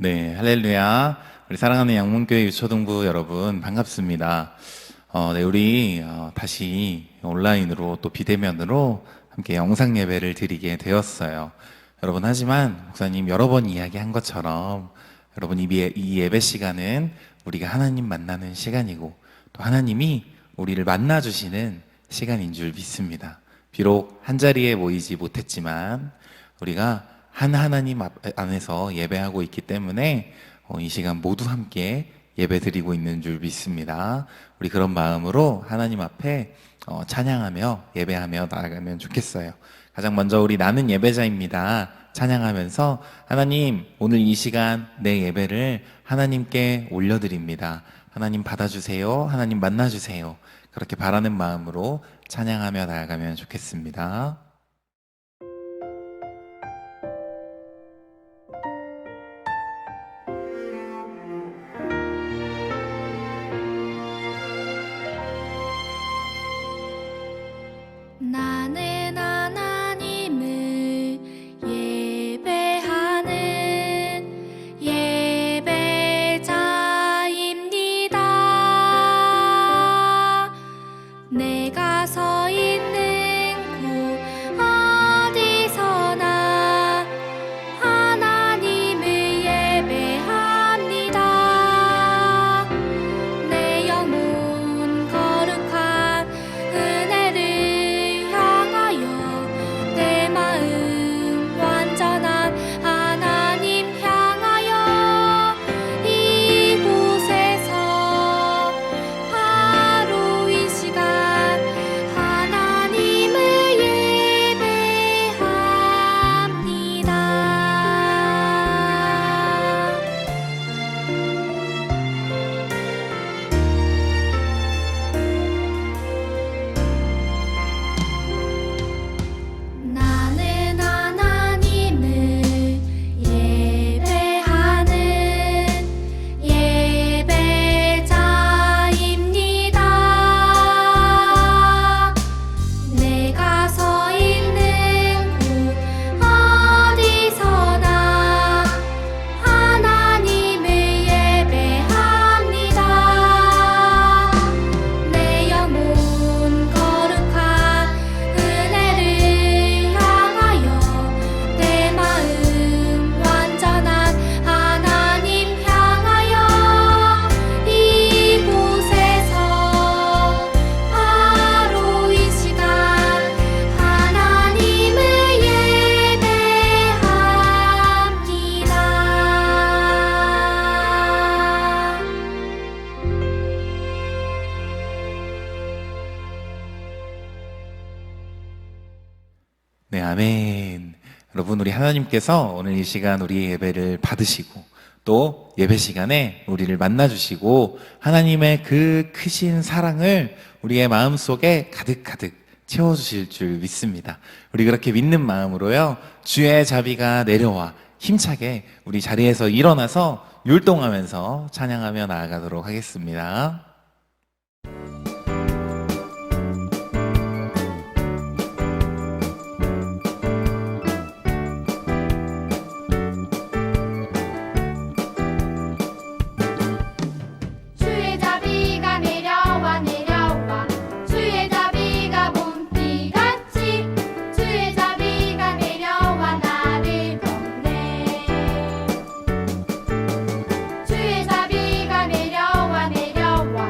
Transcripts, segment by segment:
네, 할렐루야. 우리 사랑하는 양문교회 유초등부 여러분 반갑습니다. 네, 우리 다시 온라인으로 또 비대면으로 함께 영상 예배를 드리게 되었어요. 여러분, 하지만 목사님 여러 번 이야기한 것처럼 여러분 이 예배 시간은 우리가 하나님 만나는 시간이고 또 하나님이 우리를 만나주시는 시간인 줄 믿습니다. 비록 한 자리에 모이지 못했지만 우리가 한 하나님 안에서 예배하고 있기 때문에 이 시간 모두 함께 예배드리고 있는 줄 믿습니다. 우리 그런 마음으로 하나님 앞에 찬양하며 예배하며 나아가면 좋겠어요. 가장 먼저 우리 나는 예배자입니다 찬양하면서 하나님, 오늘 이 시간 내 예배를 하나님께 올려드립니다. 하나님 받아주세요. 하나님 만나주세요. 그렇게 바라는 마음으로 찬양하며 나아가면 좋겠습니다. 나는 하나님을 예배하는 예배자입니다. 내가 서 있는 곳 어디서나 하나님을 예배합니다. 내 영혼 거룩한 은혜를 내 마음 완전한 하나님 향하여 이곳에서 바로 이 시간 하나님을 예배합니다. 나는 하나님을 예배하는 예배자입니다. 내가 서 있는 곳 어디서나 하나님을 예배합니다. 내 영혼 거룩한 은혜를 향하여 내 마음 완전한 하나님 향하여 이곳에서 바로 이 시간 하나님을 네, 아멘. 여러분, 우리 하나님께서 오늘 이 시간 우리 예배를 받으시고 또 예배 시간에 우리를 만나주시고 하나님의 그 크신 사랑을 우리의 마음속에 가득가득 채워주실 줄 믿습니다. 우리 그렇게 믿는 마음으로요, 주의 자비가 내려와 힘차게 우리 자리에서 일어나서 율동하면서 찬양하며 나아가도록 하겠습니다. 주의 자비가 내려와 내려와 주의 자비가 봄비같이 주의 자비가 내려와 나를 덮네. 주의 자비가 내려와 내려와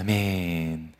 아멘.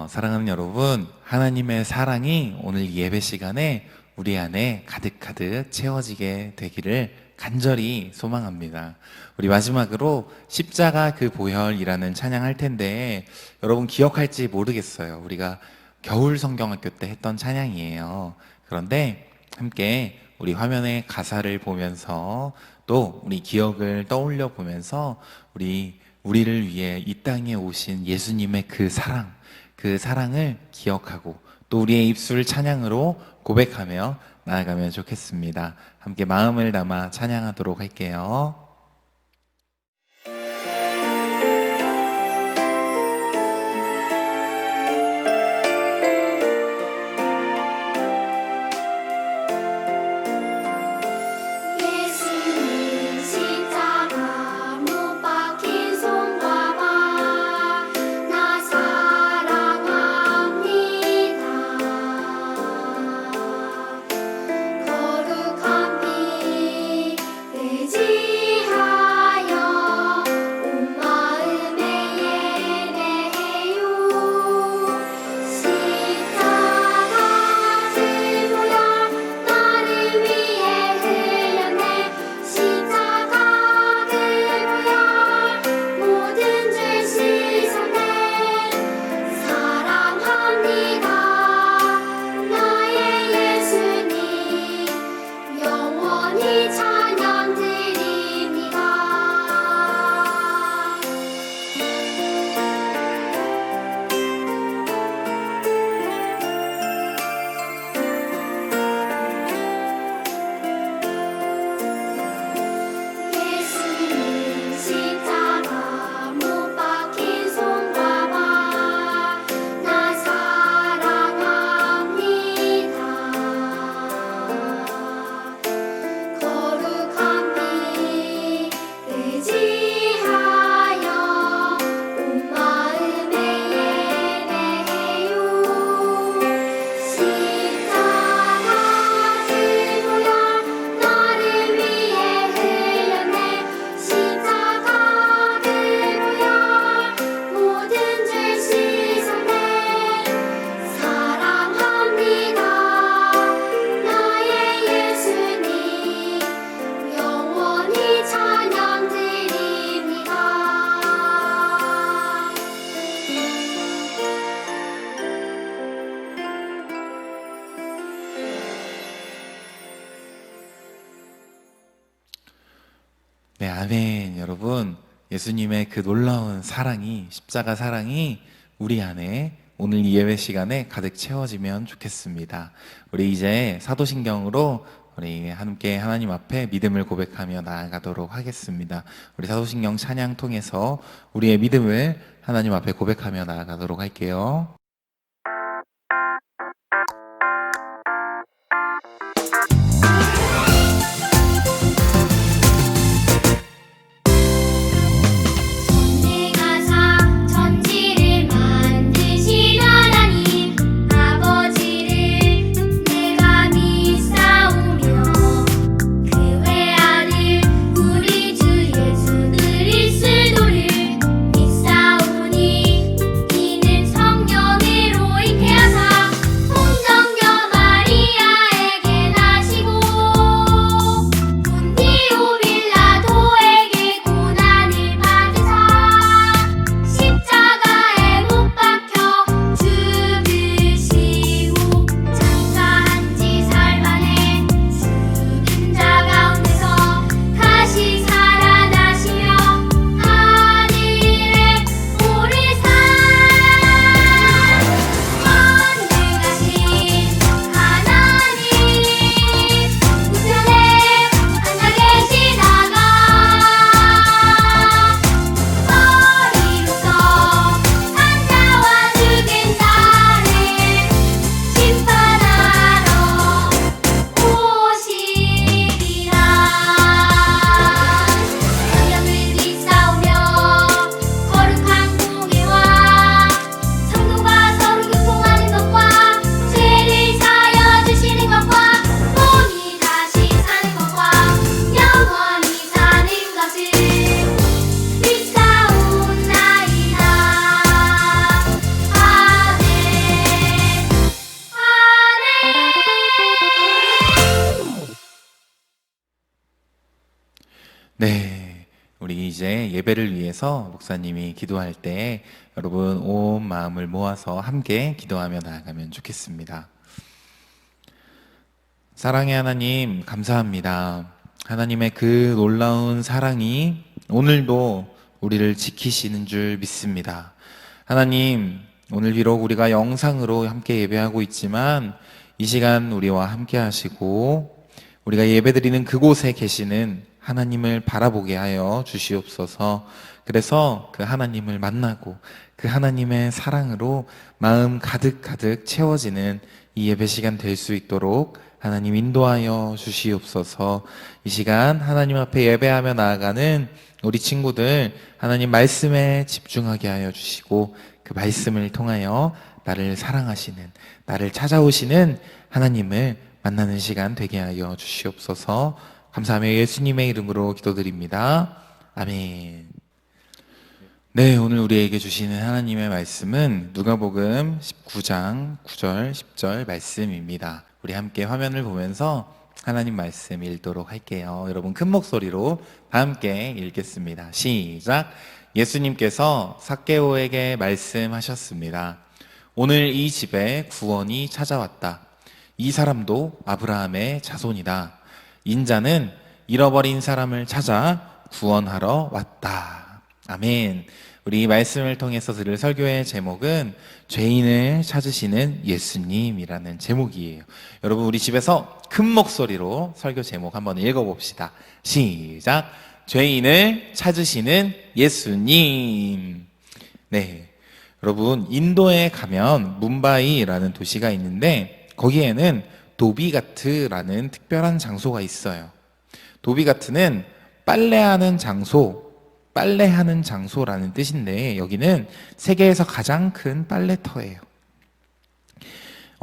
사랑하는 여러분, 하나님의 사랑이 오늘 예배 시간에 우리 안에 가득가득 채워지게 되기를 간절히 소망합니다. 우리 마지막으로 십자가 그 보혈이라는 찬양할 텐데 여러분 기억할지 모르겠어요. 우리가 겨울 성경학교 때 했던 찬양이에요. 그런데 함께 우리 화면의 가사를 보면서 또 우리 기억을 떠올려 보면서 우리를 위해 이 땅에 오신 예수님의 그 사랑을 기억하고 또 우리의 입술 찬양으로 고백하며 나아가면 좋겠습니다. 함께 마음을 담아 찬양하도록 할게요. 예수님 십자가 못 박힌 손과 발 나 사랑합니다. 거룩한 피 의지하여 온 마음에 예배해요. 십자가 증오여 나를 위해 흘렸네. 십자가 그보혈 모든 죄 씻었네. 사랑합니다. 나의 예수님 영원히 찬양 드립니다. 예수님 십자가 못 박힌 손과 발 나 사랑합니다. 거룩한 피 의지하여 온 마음에 예배해요. 십자가 증오여 나를 위해 흘렸네. 십자가 그보혈 모든 죄 씻었네. 사랑합니다. 나의 예수님 영원히 찬양 드립니다. 네, 아멘. 여러분, 예수님의 그 놀라운 사랑이, 십자가 사랑이 우리 안에 오늘 이 예배 시간에 가득 채워지면 좋겠습니다. 우리 이제 사도신경으로 우리 함께 하나님 앞에 믿음을 고백하며 나아가도록 하겠습니다. 우리 사도신경 찬양 통해서 우리의 믿음을 하나님 앞에 고백하며 나아가도록 할게요. 전능하사 천지를 만드신 하나님 아버지를 내가 믿사오며 그 외아들 우리 주 예수 그리스도를 믿사오니 이는 성경에 우리 이제 예배를 위해서 목사님이 기도할 때 여러분 온 마음을 모아서 함께 기도하며 나아가면 좋겠습니다. 사랑의 하나님, 감사합니다. 하나님의 그 놀라운 사랑이 오늘도 우리를 지키시는 줄 믿습니다. 하나님, 오늘 비록 우리가 영상으로 함께 예배하고 있지만 이 시간 우리와 함께 하시고 우리가 예배드리는 그곳에 계시는 하나님을 바라보게 하여 주시옵소서. 그래서 그 하나님을 만나고 그 하나님의 사랑으로 마음 가득가득 채워지는 이 예배 시간 될 수 있도록 하나님 인도하여 주시옵소서. 이 시간 하나님 앞에 예배하며 나아가는 우리 친구들 하나님 말씀에 집중하게 하여 주시고 그 말씀을 통하여 나를 사랑하시는, 나를 찾아오시는 하나님을 만나는 시간 되게 하여 주시옵소서. 감사하며 예수님의 이름으로 기도드립니다. 아멘. 네, 오늘 우리에게 주시는 하나님의 말씀은 누가복음 19장 9절 10절 말씀입니다. 우리 함께 화면을 보면서 하나님 말씀 읽도록 할게요. 여러분 큰 목소리로 다 함께 읽겠습니다. 시작. 예수님께서 삭개오에게 말씀하셨습니다. 오늘 이 집에 구원이 찾아왔다. 이 사람도 아브라함의 자손이다. 인자는 잃어버린 사람을 찾아 구원하러 왔다. 아멘. 우리 이 말씀을 통해서 들을 설교의 제목은 죄인을 찾으시는 예수님이라는 제목이에요. 여러분 우리 집에서 큰 목소리로 설교 제목 한번 읽어봅시다. 시작. 죄인을 찾으시는 예수님. 네, 여러분 인도에 가면 뭄바이라는 도시가 있는데 거기에는 도비가트라는 특별한 장소가 있어요. 도비가트는 빨래하는 장소라는 뜻인데 여기는 세계에서 가장 큰 빨래터예요.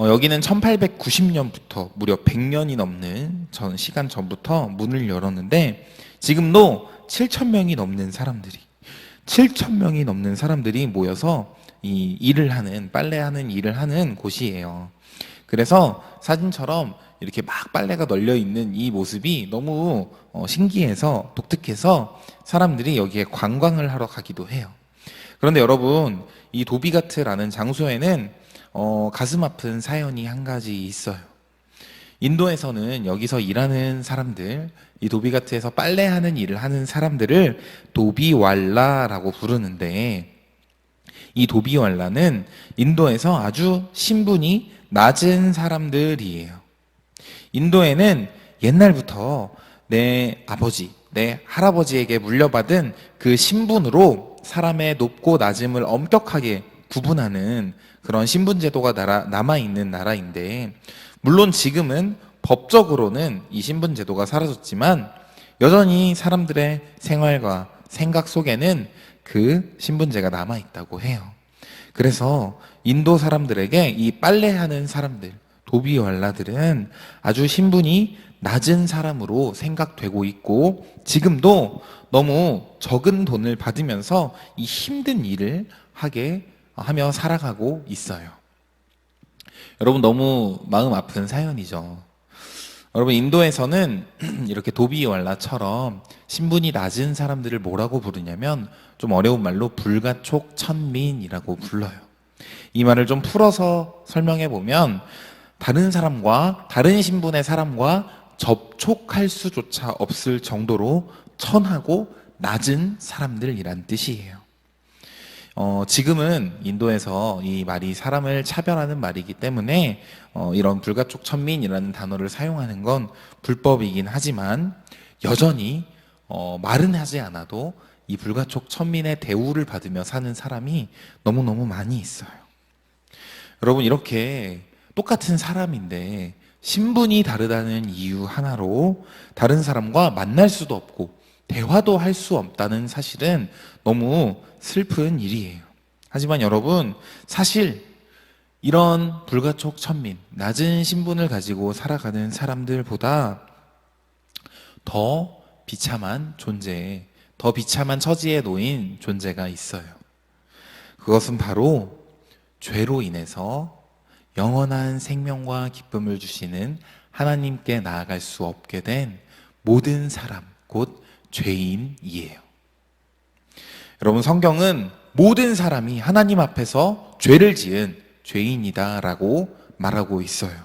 여기는 1890년부터 무려 100년이 넘는 시간 전부터 문을 열었는데 지금도 7,000명이 넘는 사람들이 모여서 이 일을 하는, 빨래하는 일을 하는 곳이에요. 그래서 사진처럼 이렇게 막 빨래가 널려 있는 이 모습이 너무 신기해서 독특해서 사람들이 여기에 관광을 하러 가기도 해요. 그런데 여러분, 이 도비가트라는 장소에는 가슴 아픈 사연이 한 가지 있어요. 인도에서는 여기서 일하는 사람들, 이 도비가트에서 빨래하는 일을 하는 사람들을 도비왈라라고 부르는데 이 도비왈라는 인도에서 아주 신분이 낮은 사람들이에요. 인도에는 옛날부터 내 아버지, 내 할아버지에게 물려받은 그 신분으로 사람의 높고 낮음을 엄격하게 구분하는 그런 신분 제도가 남아있는 나라인데 물론 지금은 법적으로는 이 신분 제도가 사라졌지만 여전히 사람들의 생활과 생각 속에는 그 신분제가 남아있다고 해요. 그래서 인도 사람들에게 이 빨래하는 사람들, 도비왈라들은 아주 신분이 낮은 사람으로 생각되고 있고 지금도 너무 적은 돈을 받으면서 이 힘든 일을 하며 살아가고 있어요. 여러분 너무 마음 아픈 사연이죠. 여러분 인도에서는 이렇게 도비왈라처럼 신분이 낮은 사람들을 뭐라고 부르냐면 좀 어려운 말로 불가촉천민이라고 불러요. 이 말을 좀 풀어서 설명해 보면 다른 사람과, 다른 신분의 사람과 접촉할 수조차 없을 정도로 천하고 낮은 사람들이란 뜻이에요. 지금은 인도에서 이 말이 사람을 차별하는 말이기 때문에 이런 불가촉천민이라는 단어를 사용하는 건 불법이긴 하지만 여전히 말은 하지 않아도 이 불가촉천민의 대우를 받으며 사는 사람이 너무너무 많이 있어요. 여러분 이렇게 똑같은 사람인데 신분이 다르다는 이유 하나로 다른 사람과 만날 수도 없고 대화도 할 수 없다는 사실은 너무 슬픈 일이에요. 하지만 여러분 사실 이런 불가촉천민, 낮은 신분을 가지고 살아가는 사람들보다 더 비참한 존재, 더 비참한 처지에 놓인 존재가 있어요. 그것은 바로 죄로 인해서 영원한 생명과 기쁨을 주시는 하나님께 나아갈 수 없게 된 모든 사람, 곧 죄인이에요. 여러분, 성경은 모든 사람이 하나님 앞에서 죄를 지은 죄인이다라고 말하고 있어요.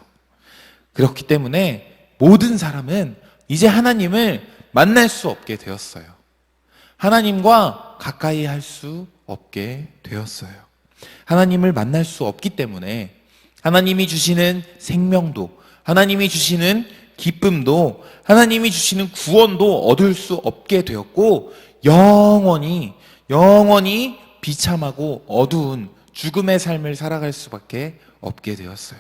그렇기 때문에 모든 사람은 이제 하나님을 만날 수 없게 되었어요. 하나님과 가까이 할 수 없게 되었어요. 하나님을 만날 수 없기 때문에 하나님이 주시는 생명도, 하나님이 주시는 기쁨도, 하나님이 주시는 구원도 얻을 수 없게 되었고, 영원히 비참하고 어두운 죽음의 삶을 살아갈 수밖에 없게 되었어요.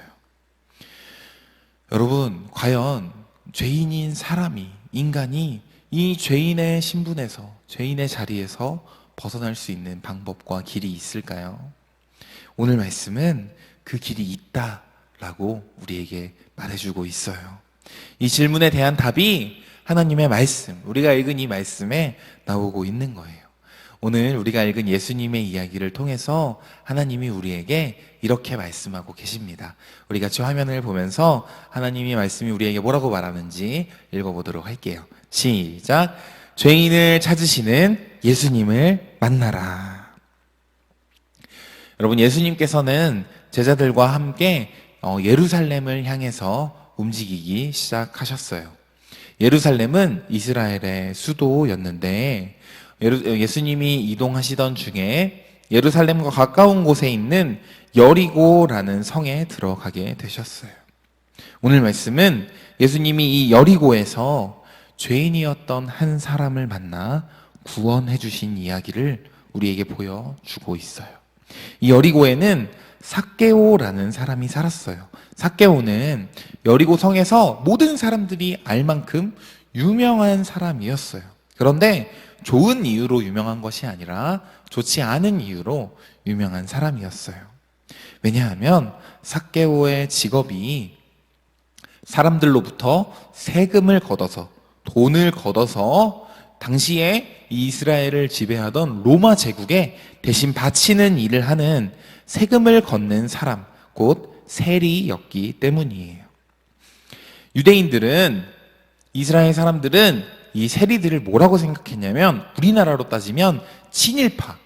여러분, 과연 죄인인 사람이, 인간이 이 죄인의 신분에서, 죄인의 자리에서 벗어날 수 있는 방법과 길이 있을까요? 오늘 말씀은 그 길이 있다라고 우리에게 말해주고 있어요. 이 질문에 대한 답이 하나님의 말씀, 우리가 읽은 이 말씀에 나오고 있는 거예요. 오늘 우리가 읽은 예수님의 이야기를 통해서 하나님이 우리에게 이렇게 말씀하고 계십니다. 우리 같이 화면을 보면서 하나님의 말씀이 우리에게 뭐라고 말하는지 읽어보도록 할게요. 시작. 죄인을 찾으시는 예수님을 만나라. 여러분, 예수님께서는 제자들과 함께 예루살렘을 향해서 움직이기 시작하셨어요. 예루살렘은 이스라엘의 수도였는데 예수님이 이동하시던 중에 예루살렘과 가까운 곳에 있는 여리고라는 성에 들어가게 되셨어요. 오늘 말씀은 예수님이 이 여리고에서 죄인이었던 한 사람을 만나 구원해 주신 이야기를 우리에게 보여주고 있어요. 이 여리고에는 삭개오라는 사람이 살았어요. 삭개오는 여리고 성에서 모든 사람들이 알 만큼 유명한 사람이었어요. 그런데 좋은 이유로 유명한 것이 아니라 좋지 않은 이유로 유명한 사람이었어요. 왜냐하면 삭개오의 직업이 사람들로부터 세금을 걷어서, 돈을 걷어서 당시에 이스라엘을 지배하던 로마 제국에 대신 바치는 일을 하는 세금을 걷는 사람, 곧 세리였기 때문이에요. 유대인들은, 이스라엘 사람들은 이 세리들을 뭐라고 생각했냐면 우리나라로 따지면 친일파,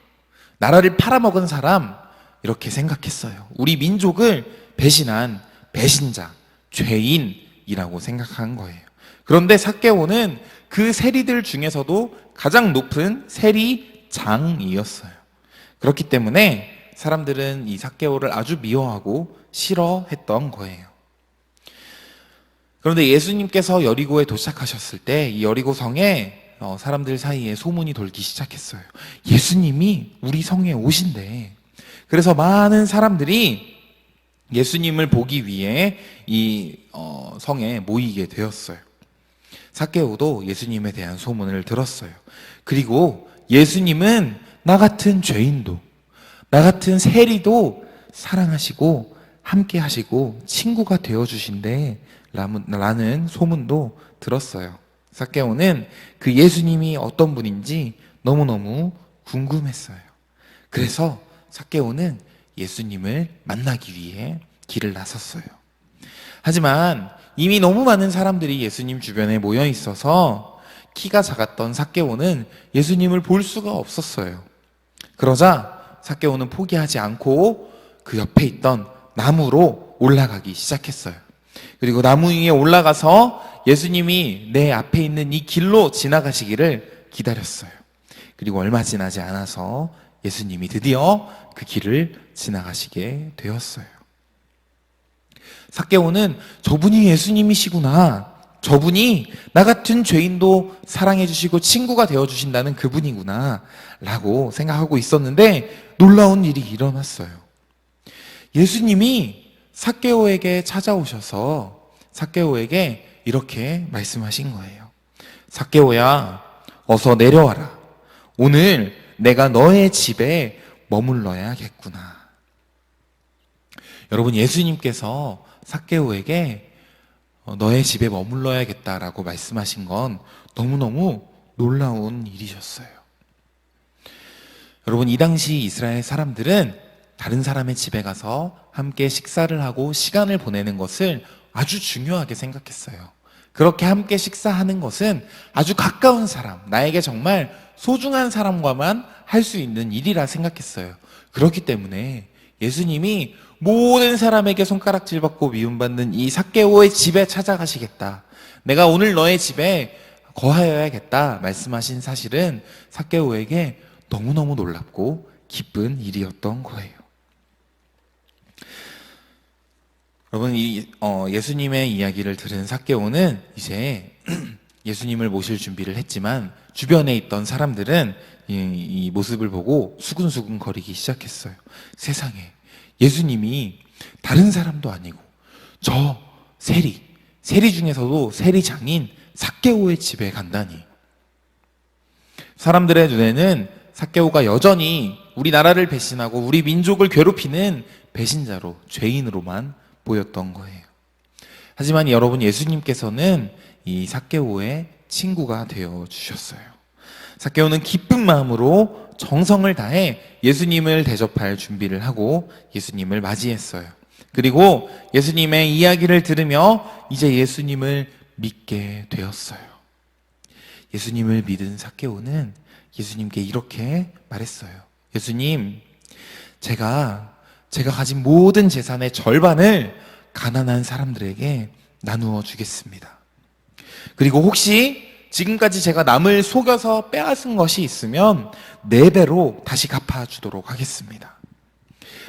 나라를 팔아먹은 사람, 이렇게 생각했어요. 우리 민족을 배신한 배신자, 죄인이라고 생각한 거예요. 그런데 삭개오는 그 세리들 중에서도 가장 높은 세리장이었어요. 그렇기 때문에 사람들은 이 삭개오를 아주 미워하고 싫어했던 거예요. 그런데 예수님께서 여리고에 도착하셨을 때 이 여리고 성에 사람들 사이에 소문이 돌기 시작했어요. 예수님이 우리 성에 오신대. 그래서 많은 사람들이 예수님을 보기 위해 이 성에 모이게 되었어요. 삭개오도 예수님에 대한 소문을 들었어요. 그리고 예수님은 나 같은 죄인도, 나 같은 세리도 사랑하시고 함께 하시고 친구가 되어주신대 라는 소문도 들었어요. 삭개오는 그 예수님이 어떤 분인지 너무너무 궁금했어요. 그래서 삭개오는 예수님을 만나기 위해 길을 나섰어요. 하지만 이미 너무 많은 사람들이 예수님 주변에 모여 있어서 키가 작았던 삭개오는 예수님을 볼 수가 없었어요. 그러자 삭개오는 포기하지 않고 그 옆에 있던 나무로 올라가기 시작했어요. 그리고 나무 위에 올라가서 예수님이 내 앞에 있는 이 길로 지나가시기를 기다렸어요. 그리고 얼마 지나지 않아서 예수님이 드디어 그 길을 지나가시게 되었어요. 삭개오는 저분이 예수님이시구나, 저분이 나 같은 죄인도 사랑해 주시고 친구가 되어 주신다는 그분이구나 라고 생각하고 있었는데 놀라운 일이 일어났어요. 예수님이 삭개오에게 찾아오셔서 삭개오에게 이렇게 말씀하신 거예요. 삭개오야, 어서 내려와라. 오늘 내가 너의 집에 머물러야겠구나. 여러분, 예수님께서 삭개오에게 너의 집에 머물러야겠다라고 말씀하신 건 너무너무 놀라운 일이셨어요. 여러분, 이 당시 이스라엘 사람들은 다른 사람의 집에 가서 함께 식사를 하고 시간을 보내는 것을 아주 중요하게 생각했어요. 그렇게 함께 식사하는 것은 아주 가까운 사람, 나에게 정말 소중한 사람과만 할 수 있는 일이라 생각했어요. 그렇기 때문에 예수님이 모든 사람에게 손가락질 받고 미움받는 이 삭개오의 집에 찾아가시겠다. 내가 오늘 너의 집에 거하여야겠다 말씀하신 사실은 삭개오에게 너무너무 놀랍고 기쁜 일이었던 거예요. 여러분, 예수님의 이야기를 들은 삭개오는 이제 예수님을 모실 준비를 했지만 주변에 있던 사람들은 이 모습을 보고 수근수근 거리기 시작했어요. 세상에, 예수님이 다른 사람도 아니고 저 세리 중에서도 세리장인 삭개오의 집에 간다니. 사람들의 눈에는 삭개오가 여전히 우리나라를 배신하고 우리 민족을 괴롭히는 배신자로, 죄인으로만 보였던 거예요. 하지만 여러분, 예수님께서는 이 삭개오의 친구가 되어 주셨어요. 삭개오는 기쁜 마음으로 정성을 다해 예수님을 대접할 준비를 하고 예수님을 맞이했어요. 그리고 예수님의 이야기를 들으며 이제 예수님을 믿게 되었어요. 예수님을 믿은 삭개오는 예수님께 이렇게 말했어요. 예수님, 제가 가진 모든 재산의 절반을 가난한 사람들에게 나누어 주겠습니다. 그리고 혹시 지금까지 제가 남을 속여서 빼앗은 것이 있으면 4배로 다시 갚아주도록 하겠습니다.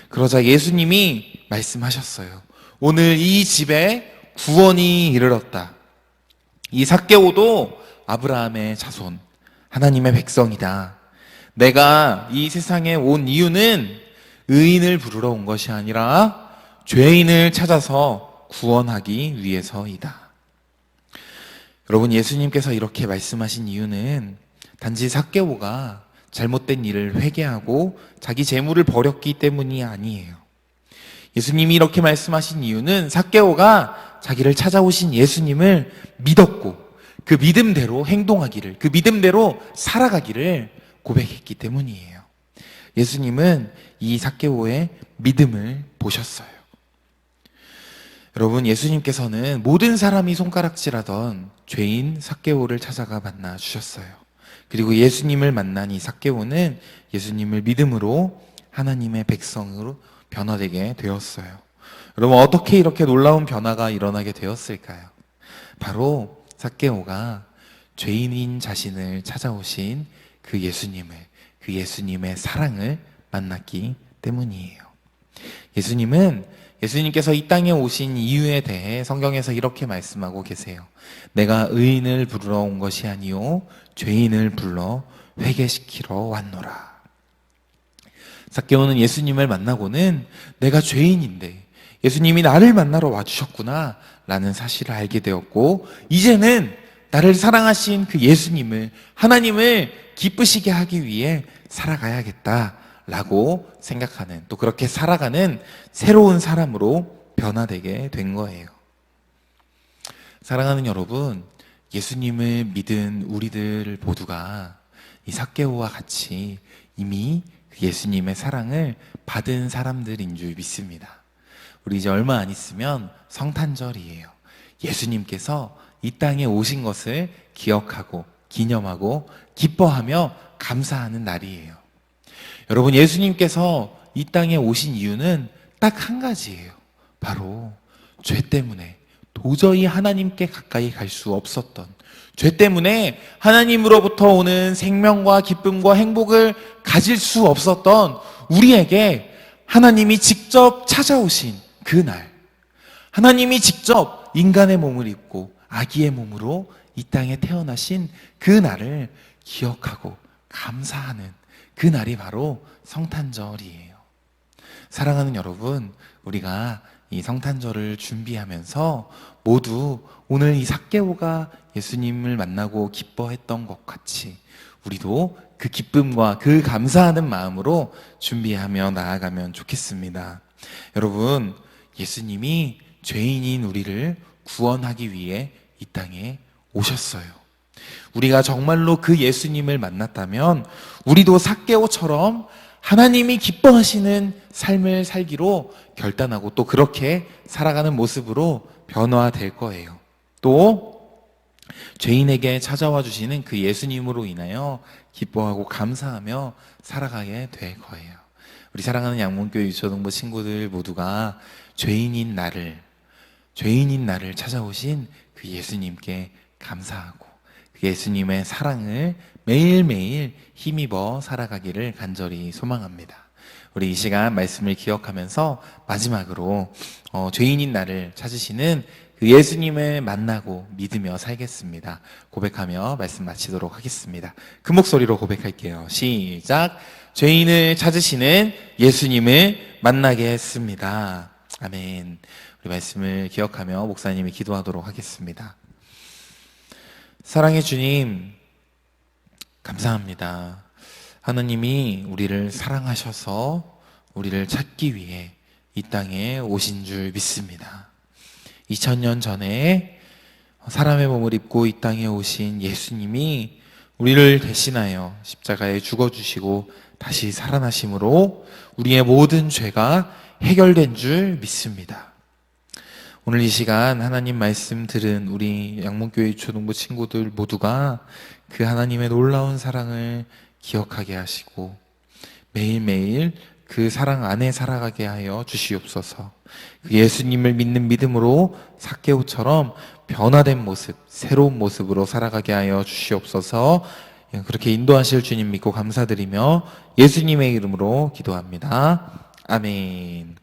그러자 예수님이 말씀하셨어요. 오늘 이 집에 구원이 이르렀다. 이 삭개오도 아브라함의 자손, 하나님의 백성이다. 내가 이 세상에 온 이유는 의인을 부르러 온 것이 아니라 죄인을 찾아서 구원하기 위해서이다. 여러분, 예수님께서 이렇게 말씀하신 이유는 단지 삭개오가 잘못된 일을 회개하고 자기 재물을 버렸기 때문이 아니에요. 예수님이 이렇게 말씀하신 이유는 삭개오가 자기를 찾아오신 예수님을 믿었고 그 믿음대로 행동하기를, 그 믿음대로 살아가기를 고백했기 때문이에요. 예수님은 이 삭개오의 믿음을 보셨어요. 여러분, 예수님께서는 모든 사람이 손가락질하던 죄인 삭개오를 찾아가 만나 주셨어요. 그리고 예수님을 만난 이 삭개오는 예수님을 믿음으로 하나님의 백성으로 변화되게 되었어요. 여러분, 어떻게 이렇게 놀라운 변화가 일어나게 되었을까요? 바로 삭개오가 죄인인 자신을 찾아오신 그 예수님의 사랑을 만났기 때문이에요. 예수님께서 이 땅에 오신 이유에 대해 성경에서 이렇게 말씀하고 계세요. 내가 의인을 부르러 온 것이 아니요 죄인을 불러 회개시키러 왔노라. 삭개오는 예수님을 만나고는 내가 죄인인데 예수님이 나를 만나러 와주셨구나 라는 사실을 알게 되었고, 이제는 나를 사랑하신 그 예수님을, 하나님을 기쁘시게 하기 위해 살아가야겠다 라고 생각하는, 또 그렇게 살아가는 새로운 사람으로 변화되게 된 거예요. 사랑하는 여러분, 예수님을 믿은 우리들 모두가 이 삭개오와 같이 이미 예수님의 사랑을 받은 사람들인 줄 믿습니다. 우리 이제 얼마 안 있으면 성탄절이에요. 예수님께서 이 땅에 오신 것을 기억하고 기념하고 기뻐하며 감사하는 날이에요. 여러분, 예수님께서 이 땅에 오신 이유는 딱 한 가지예요. 바로 죄 때문에 도저히 하나님께 가까이 갈 수 없었던, 죄 때문에 하나님으로부터 오는 생명과 기쁨과 행복을 가질 수 없었던 우리에게 하나님이 직접 찾아오신 그 날, 하나님이 직접 인간의 몸을 입고 아기의 몸으로 이 땅에 태어나신 그 날을 기억하고 감사하는 그 날이 바로 성탄절이에요. 사랑하는 여러분, 우리가 이 성탄절을 준비하면서 모두 오늘 이 삭개오가 예수님을 만나고 기뻐했던 것 같이 우리도 그 기쁨과 그 감사하는 마음으로 준비하며 나아가면 좋겠습니다. 여러분, 예수님이 죄인인 우리를 구원하기 위해 이 땅에 오셨어요. 우리가 정말로 그 예수님을 만났다면 우리도 삭개오처럼 하나님이 기뻐하시는 삶을 살기로 결단하고 또 그렇게 살아가는 모습으로 변화될 거예요. 또 죄인에게 찾아와 주시는 그 예수님으로 인하여 기뻐하고 감사하며 살아가게 될 거예요. 우리 사랑하는 양문교회 유초동부 친구들 모두가 죄인인 나를 찾아오신 그 예수님께 감사하고 그 예수님의 사랑을 매일매일 힘입어 살아가기를 간절히 소망합니다. 우리 이 시간 말씀을 기억하면서 마지막으로 죄인인 나를 찾으시는 그 예수님을 만나고 믿으며 살겠습니다. 고백하며 말씀 마치도록 하겠습니다. 큰 목소리로 고백할게요. 시작. 죄인을 찾으시는 예수님을 만나겠습니다. 아멘. 우리 말씀을 기억하며 목사님이 기도하도록 하겠습니다. 사랑의 주님, 감사합니다. 하나님이 우리를 사랑하셔서 우리를 찾기 위해 이 땅에 오신 줄 믿습니다. 2000년 전에 사람의 몸을 입고 이 땅에 오신 예수님이 우리를 대신하여 십자가에 죽어주시고 다시 살아나심으로 우리의 모든 죄가 해결된 줄 믿습니다. 오늘 이 시간 하나님 말씀 들은 우리 양문교회 초등부 친구들 모두가 그 하나님의 놀라운 사랑을 기억하게 하시고 매일매일 그 사랑 안에 살아가게 하여 주시옵소서. 그 예수님을 믿는 믿음으로 삭개오처럼 변화된 모습, 새로운 모습으로 살아가게 하여 주시옵소서. 그렇게 인도하실 주님 믿고 감사드리며 예수님의 이름으로 기도합니다. 아멘.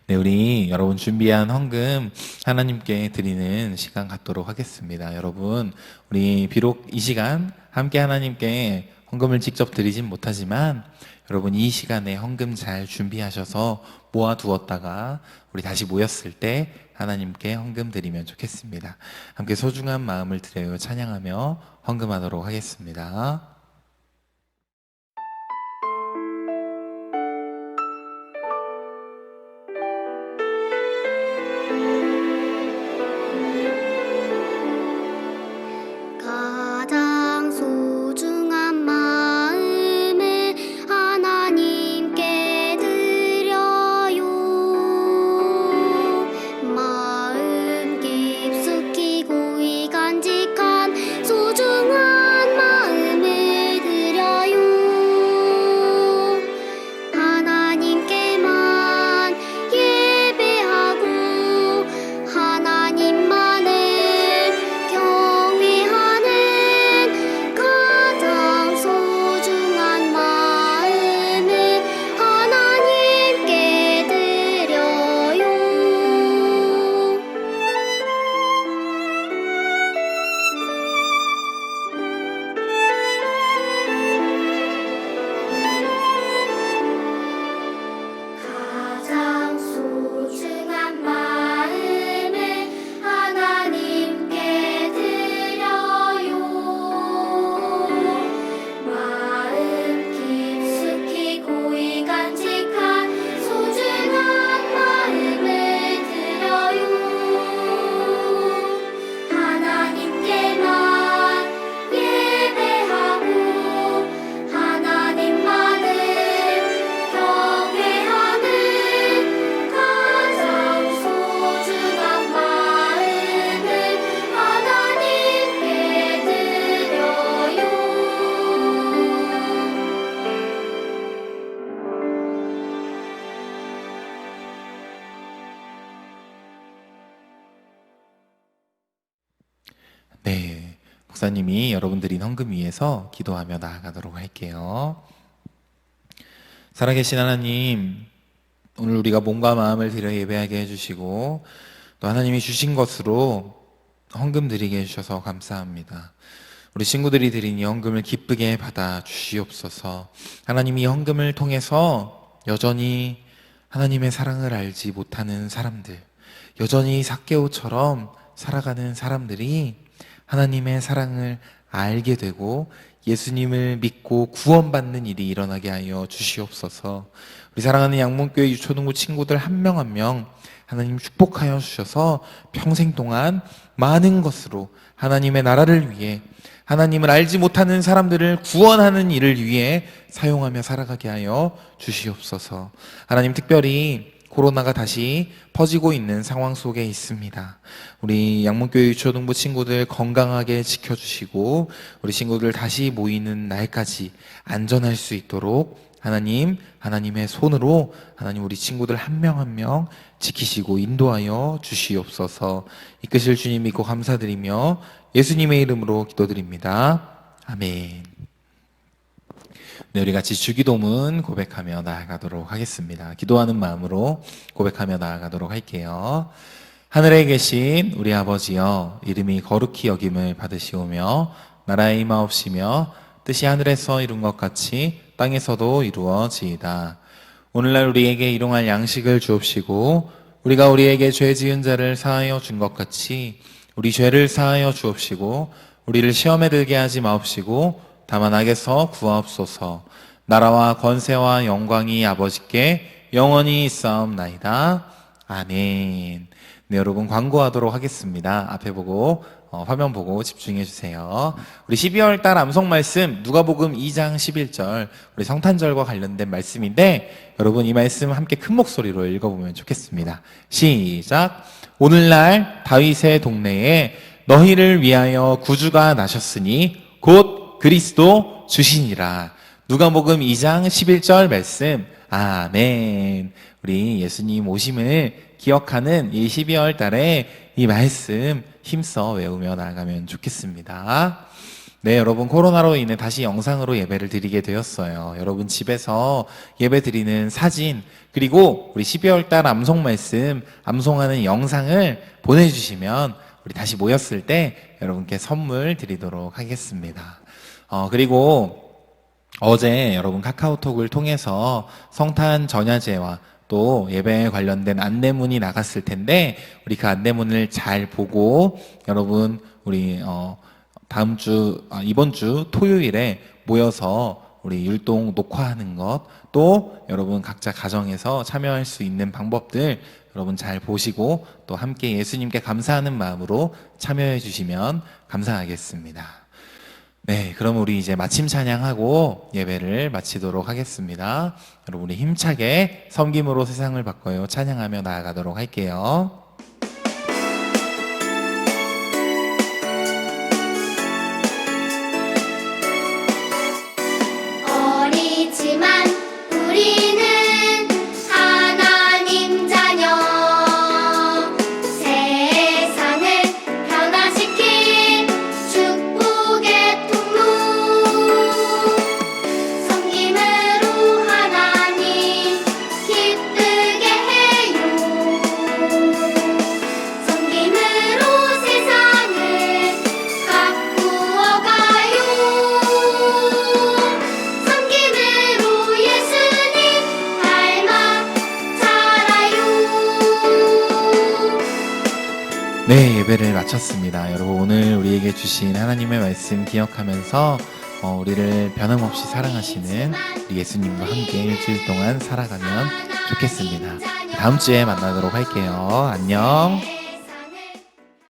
네, 우리 여러분 준비한 헌금 하나님께 드리는 시간 갖도록 하겠습니다. 여러분, 우리 비록 이 시간 함께 하나님께 헌금을 직접 드리진 못하지만 여러분 이 시간에 헌금 잘 준비하셔서 모아두었다가 우리 다시 모였을 때 하나님께 헌금 드리면 좋겠습니다. 함께 소중한 마음을 드려요 찬양하며 헌금하도록 하겠습니다. 가장 소중한 마음을 하나님께 드려요. 마음 깊숙이 고이 간직한 소중한 마음을 드려요. 하나님께만 예배하고 하나님만을 경외하는 가장 소중한 마음을 하나님께 드려요. 가장 소중한 마음을 하나님께 드려요. 마음 깊숙이 고이 간직한 소중한 마음을 드려요. 하나님께만 예배하고 하나님만을 경외하는 가장 소중한 마음을 하나님께 드려요. 네, 목사님이 여러분 드린 헌금 위해서 기도하며 나아가도록 할게요. 살아계신 하나님, 오늘 우리가 몸과 마음을 들여 예배하게 해주시고 또 하나님이 주신 것으로 헌금 드리게 해주셔서 감사합니다. 우리 친구들이 드린 이 헌금을 기쁘게 받아 주시옵소서. 하나님이 이 헌금을 통해서 여전히 하나님의 사랑을 알지 못하는 사람들, 여전히 삭개오처럼 살아가는 사람들이 하나님의 사랑을 알게 되고 예수님을 믿고 구원받는 일이 일어나게 하여 주시옵소서. 우리 사랑하는 양문교회 유초등부 친구들 한 명 한 명 하나님 축복하여 주셔서 평생 동안 많은 것으로 하나님의 나라를 위해 하나님을 알지 못하는 사람들을 구원하는 일을 위해 사용하며 살아가게 하여 주시옵소서. 하나님, 특별히 코로나가 다시 퍼지고 있는 상황 속에 있습니다. 우리 양문교회 유초등부 친구들 건강하게 지켜주시고 우리 친구들 다시 모이는 날까지 안전할 수 있도록 하나님의 손으로 하나님 우리 친구들 한 명 한 명 지키시고 인도하여 주시옵소서. 이끄실 주님 믿고 감사드리며 예수님의 이름으로 기도드립니다. 아멘. 네, 우리 같이 주기도문 고백하며 나아가도록 하겠습니다. 기도하는 마음으로 고백하며 나아가도록 할게요. 하늘에 계신 우리 아버지여, 이름이 거룩히 여김을 받으시오며 나라의 임하옵시며 뜻이 하늘에서 이룬 것 같이 땅에서도 이루어지이다. 오늘날 우리에게 일용할 양식을 주옵시고 우리가 우리에게 죄 지은 자를 사하여 준 것 같이 우리 죄를 사하여 주옵시고 우리를 시험에 들게 하지 마옵시고 다만 악에서 구하옵소서. 나라와 권세와 영광이 아버지께 영원히 있사옵나이다. 아멘. 네, 여러분 광고하도록 하겠습니다. 앞에 보고 화면 보고 집중해 주세요. 우리 12월 달 암송 말씀 누가복음 2장 11절 우리 성탄절과 관련된 말씀인데 여러분 이 말씀 함께 큰 목소리로 읽어보면 좋겠습니다. 시작. 오늘날 다윗의 동네에 너희를 위하여 구주가 나셨으니 곧 그리스도 주시니라. 누가복음 2장 11절 말씀. 아멘. 우리 예수님 오심을 기억하는 이 12월 달에 이 말씀 힘써 외우며 나아가면 좋겠습니다. 네, 여러분 코로나로 인해 다시 영상으로 예배를 드리게 되었어요. 여러분 집에서 예배 드리는 사진 그리고 우리 12월 달 암송 말씀 암송하는 영상을 보내주시면 우리 다시 모였을 때 여러분께 선물 드리도록 하겠습니다. 그리고 어제 여러분 카카오톡을 통해서 성탄 전야제와 또 예배에 관련된 안내문이 나갔을 텐데 우리 그 안내문을 잘 보고 여러분 우리 이번 주 토요일에 모여서 우리 율동 녹화하는 것 또 여러분 각자 가정에서 참여할 수 있는 방법들 여러분 잘 보시고 또 함께 예수님께 감사하는 마음으로 참여해 주시면 감사하겠습니다. 네, 그럼 우리 이제 마침 찬양하고 예배를 마치도록 하겠습니다. 여러분 우리 힘차게 섬김으로 세상을 바꿔요 찬양하며 나아가도록 할게요. 어리지만 우리는 하나님 자녀 세상을 변화시킬 축복의 통로 섬김으로 하나님 기쁘게 해요 섬김으로 세상을 가꾸어 가요 섬김으로 예수님 닮아 자라요. 네, 예배를 마쳤습니다. 여러분 오늘 우리에게 주신 하나님의 말씀 기억하면서 우리를 변함없이 사랑하시는 우리 예수님과 함께 일주일 동안 살아가면 좋겠습니다. 다음 주에 만나도록 할게요. 안녕.